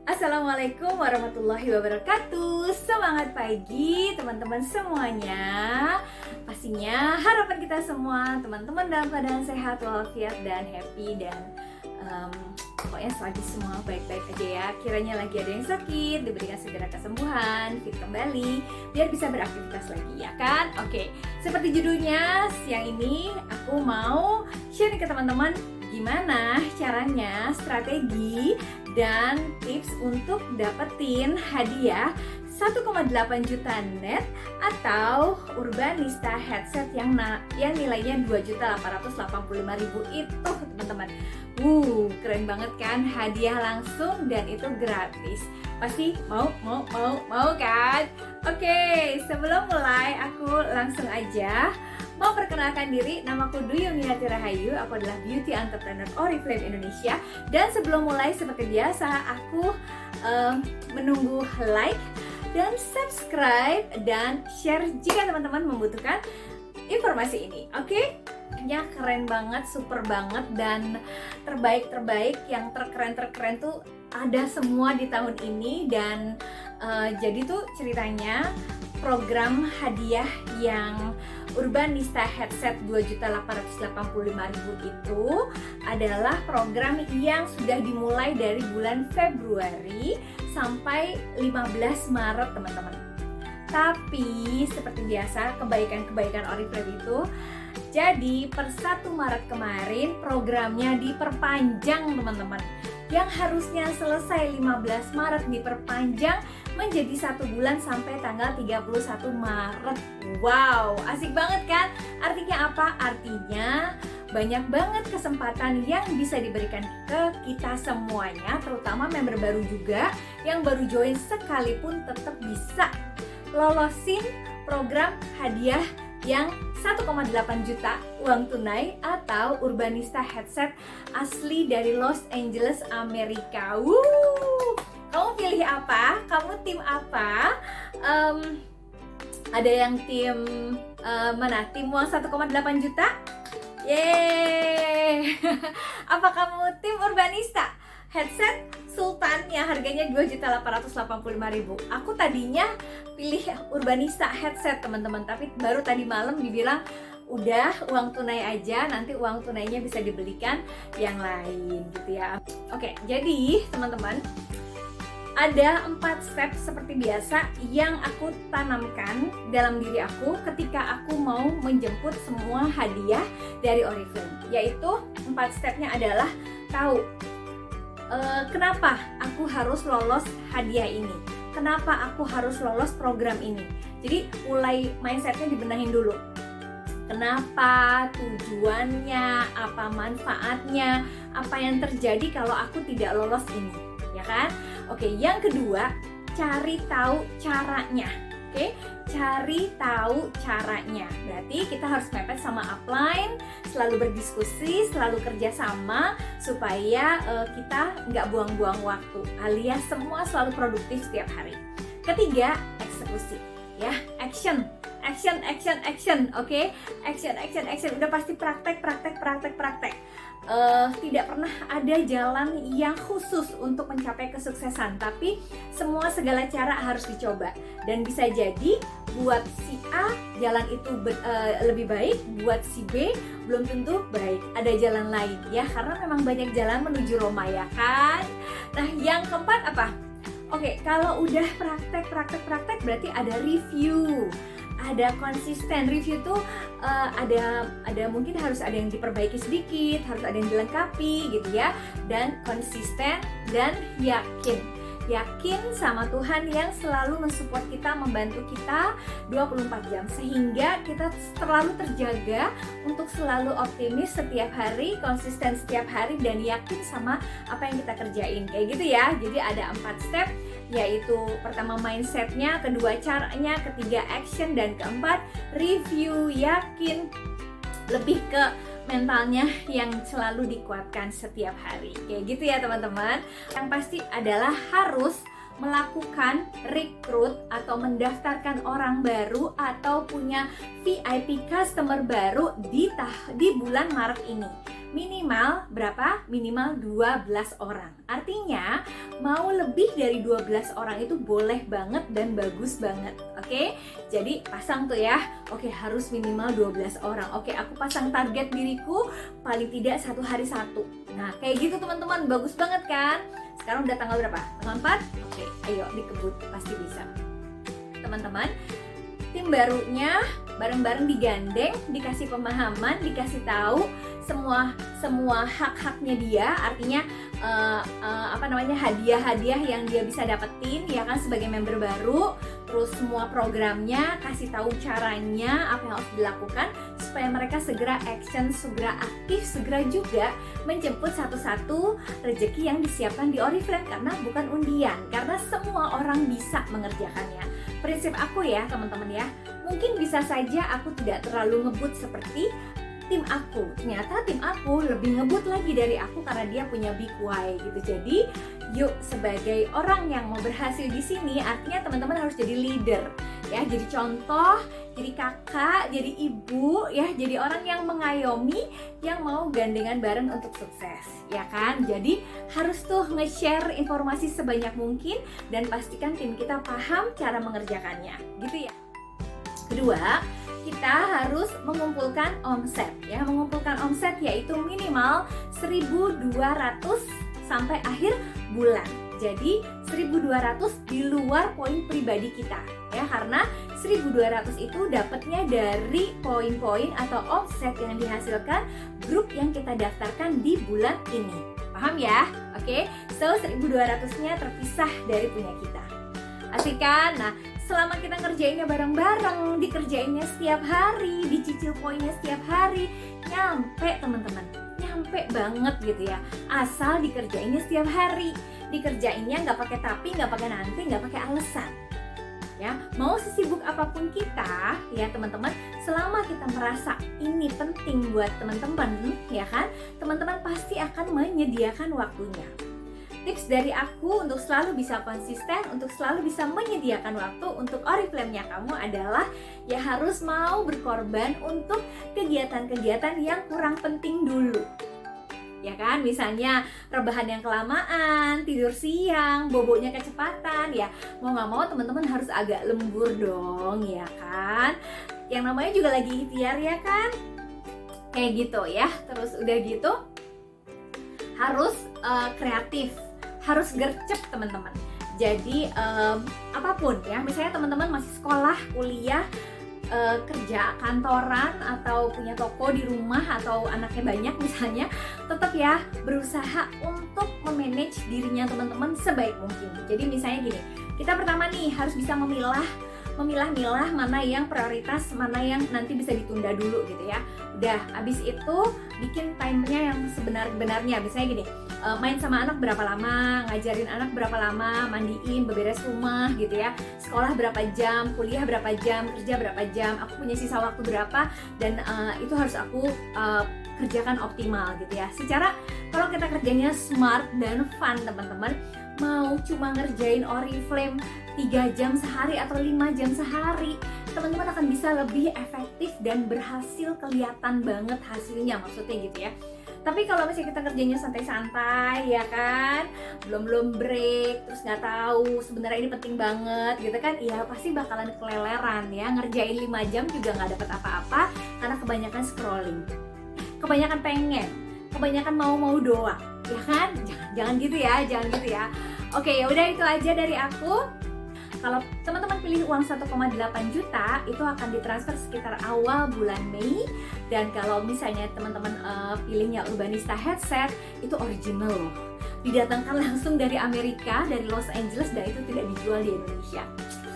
Assalamualaikum warahmatullahi wabarakatuh. Semangat pagi teman-teman semuanya. Pastinya harapan kita semua teman-teman dalam keadaan sehat walafiat dan happy dan pokoknya selagi semua baik-baik aja ya. Kiranya lagi ada yang sakit diberikan segera kesembuhan, fit kembali biar bisa beraktivitas lagi ya kan. Oke, seperti judulnya siang ini aku mau share ke teman-teman gimana caranya strategi dan tips untuk dapetin hadiah 1,8 juta net atau Urbanista headset yang nilainya 2.885.000 itu teman-teman. Keren banget kan, hadiah langsung dan itu gratis. Pasti mau kan? Oke, sebelum mulai aku langsung aja mau perkenalkan diri, namaku Dwi Yuniati Rahayu, aku adalah Beauty Entrepreneur Oriflame Indonesia. Dan sebelum mulai seperti biasa, aku menunggu like dan subscribe dan share jika teman-teman membutuhkan informasi ini. Oke? Ya keren banget, super banget dan terbaik yang terkeren tuh ada semua di tahun ini. Dan jadi tuh ceritanya program hadiah yang Urbanista headset 2.885.000 itu adalah program yang sudah dimulai dari bulan Februari sampai 15 Maret teman-teman. Tapi seperti biasa kebaikan Oriflame itu, jadi per 1 Maret kemarin programnya diperpanjang teman-teman. Yang harusnya selesai 15 Maret diperpanjang menjadi 1 bulan sampai tanggal 31 Maret. Wow, asik banget kan? Artinya apa? Artinya banyak banget kesempatan yang bisa diberikan ke kita semuanya, terutama member baru juga yang baru join sekalipun tetap bisa lolosin program hadiah yang 1,8 juta uang tunai atau Urbanista headset asli dari Los Angeles, Amerika. Kamu pilih apa? Kamu tim apa? Ada yang tim mana? Tim uang 1,8 juta? Yeay! Apa kamu tim Urbanista headset Sultan yang harganya 2.885.000? Aku tadinya pilih Urbanista headset teman-teman, tapi baru tadi malam dibilang udah uang tunai aja, nanti uang tunainya bisa dibelikan yang lain gitu ya. Oke, jadi teman-teman ada 4 step seperti biasa yang aku tanamkan dalam diri aku ketika aku mau menjemput semua hadiah dari Oriflame. Yaitu 4 stepnya adalah tahu kenapa aku harus lolos hadiah ini, kenapa aku harus lolos program ini. Jadi mulai mindsetnya dibenahin dulu. Kenapa, tujuannya, apa manfaatnya, apa yang terjadi kalau aku tidak lolos ini, ya kan? Oke, yang kedua, cari tahu caranya. Oke, cari tahu caranya. Berarti kita harus mepet sama upline, selalu berdiskusi, selalu kerjasama supaya kita nggak buang-buang waktu, alias semua selalu produktif setiap hari. Ketiga, eksekusi, ya, action. Oke? Action. Udah pasti praktek. Tidak pernah ada jalan yang khusus untuk mencapai kesuksesan, tapi segala cara harus dicoba. Dan bisa jadi buat si A jalan itu lebih baik, buat si B belum tentu baik, ada jalan lain ya, karena memang banyak jalan menuju Roma ya kan. Nah yang keempat apa? Oke, kalau udah praktek berarti ada review, ada konsisten. Review tuh ada mungkin harus ada yang diperbaiki sedikit, harus ada yang dilengkapi gitu ya. Dan konsisten dan yakin sama Tuhan yang selalu mensupport kita, membantu kita 24 jam sehingga kita terlalu terjaga untuk selalu optimis setiap hari, konsisten setiap hari, dan yakin sama apa yang kita kerjain kayak gitu ya. Jadi ada 4 step, yaitu pertama mindsetnya, kedua caranya, ketiga action, dan keempat review. Yakin, lebih ke mentalnya yang selalu dikuatkan setiap hari kayak gitu ya teman-teman. Yang pasti adalah harus melakukan rekrut atau mendaftarkan orang baru atau punya VIP customer baru di bulan Maret ini. Minimal berapa? Minimal 12 orang. Artinya mau lebih dari 12 orang itu boleh banget dan bagus banget. Oke? Jadi pasang tuh ya. Oke, harus minimal 12 orang. Oke, aku pasang target diriku paling tidak 1 hari 1. Nah, kayak gitu teman-teman, bagus banget kan? Sekarang udah tanggal berapa? Tanggal 4? Oke, ayo dikebut, pasti bisa. Teman-teman, tim barunya bareng-bareng digandeng, dikasih pemahaman, dikasih tahu semua hak-haknya dia, artinya hadiah-hadiah yang dia bisa dapetin ya kan sebagai member baru, terus semua programnya, kasih tahu caranya apa yang harus dilakukan supaya mereka segera action, segera aktif, segera juga menjemput satu-satu rezeki yang disiapkan di Oriflame, karena bukan undian, karena semua orang bisa mengerjakannya. Prinsip aku ya teman-teman ya, mungkin bisa saja aku tidak terlalu ngebut seperti tim aku, ternyata tim aku lebih ngebut lagi dari aku karena dia punya big why gitu. Jadi yuk, sebagai orang yang mau berhasil di sini, artinya teman-teman harus jadi leader ya, jadi contoh, jadi kakak, jadi ibu ya, jadi orang yang mengayomi, yang mau gandengan bareng untuk sukses ya kan. Jadi harus tuh nge-share informasi sebanyak mungkin dan pastikan tim kita paham cara mengerjakannya gitu ya. Kedua, kita harus mengumpulkan omset ya. Mengumpulkan omset yaitu minimal 1.200 sampai akhir bulan. Jadi 1.200 di luar poin pribadi kita ya, karena 1.200 itu dapatnya dari poin-poin atau omset yang dihasilkan grup yang kita daftarkan di bulan ini. Paham ya? Oke, so 1.200-nya terpisah dari punya kita. Asik kan? Nah, selama kita ngerjainnya bareng-bareng, dikerjainnya setiap hari, dicicil poinnya setiap hari, nyampe teman-teman, nyampe banget gitu ya. Asal dikerjainnya setiap hari, dikerjainnya nggak pakai tapi, nggak pakai nanti, nggak pakai alasan. Ya, mau sesibuk apapun kita, ya teman-teman, selama kita merasa ini penting buat teman-teman, ya kan, teman-teman pasti akan menyediakan waktunya. Tips dari aku untuk selalu bisa konsisten, untuk selalu bisa menyediakan waktu untuk Oriflame-nya kamu adalah ya harus mau berkorban untuk kegiatan-kegiatan yang kurang penting dulu. Ya kan, misalnya rebahan yang kelamaan, tidur siang, boboknya kecepatan, ya mau nggak mau teman-teman harus agak lembur dong, ya kan. Yang namanya juga lagi ikhtiar ya kan, kayak gitu ya. Terus udah gitu harus kreatif, harus gercep teman-teman. Jadi apapun ya, misalnya teman-teman masih sekolah, kuliah, kerja kantoran atau punya toko di rumah atau anaknya banyak misalnya, tetap ya berusaha untuk memanage dirinya teman-teman sebaik mungkin. Jadi misalnya gini, kita pertama nih harus bisa memilah-milah mana yang prioritas, mana yang nanti bisa ditunda dulu gitu ya. Udah, habis itu bikin time-nya yang sebenar-benarnya. Misalnya gini, main sama anak berapa lama, ngajarin anak berapa lama, mandiin, beberes rumah gitu ya, sekolah berapa jam, kuliah berapa jam, kerja berapa jam, aku punya sisa waktu berapa, dan itu harus aku kerjakan optimal gitu ya. Secara kalau kita kerjanya smart dan fun teman-teman, mau cuma ngerjain Oriflame 3 jam sehari atau 5 jam sehari, teman-teman akan bisa lebih efektif dan berhasil, kelihatan banget hasilnya, maksudnya gitu ya. Tapi kalau misalnya kita kerjanya santai-santai ya kan, belum break, terus nggak tahu sebenarnya ini penting banget gitu kan, ya pasti bakalan keleleran ya. Ngerjain 5 jam juga nggak dapat apa-apa karena kebanyakan scrolling, kebanyakan pengen, kebanyakan mau doang ya kan. Jangan gitu ya, jangan gitu ya. Oke, ya udah itu aja dari aku. Kalau teman-teman pilih uang 1,8 juta itu akan ditransfer sekitar awal bulan Mei. Dan kalau misalnya teman-teman pilihnya Urbanista headset, itu original loh, didatangkan langsung dari Amerika, dari Los Angeles, dan itu tidak dijual di Indonesia.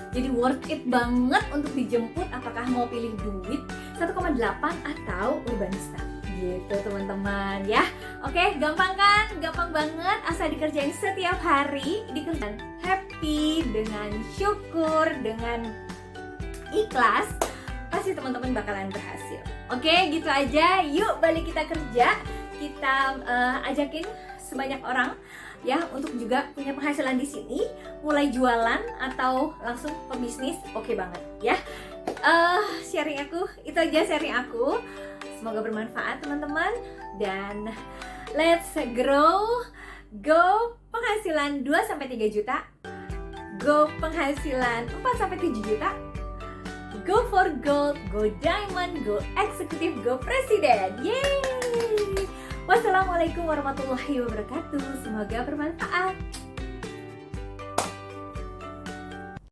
Jadi worth it banget untuk dijemput, apakah mau pilih duit 1,8 atau Urbanista gitu teman-teman ya. Oke, gampang kan? Gampang banget, asal dikerjain setiap hari, dikerjain happy, dengan syukur, dengan ikhlas, pasti teman-teman bakalan berhasil. Oke, gitu aja. Yuk balik kita kerja. Kita ajakin sebanyak orang ya, untuk juga punya penghasilan di sini, mulai jualan atau langsung pebisnis, oke banget ya. Sharing aku, itu aja sharing aku. Semoga bermanfaat teman-teman, dan let's grow. Go penghasilan 2-3 juta, go penghasilan 4-7 juta, go for gold, go diamond, go eksekutif, go presiden. Yeay! Wassalamualaikum warahmatullahi wabarakatuh. Semoga bermanfaat.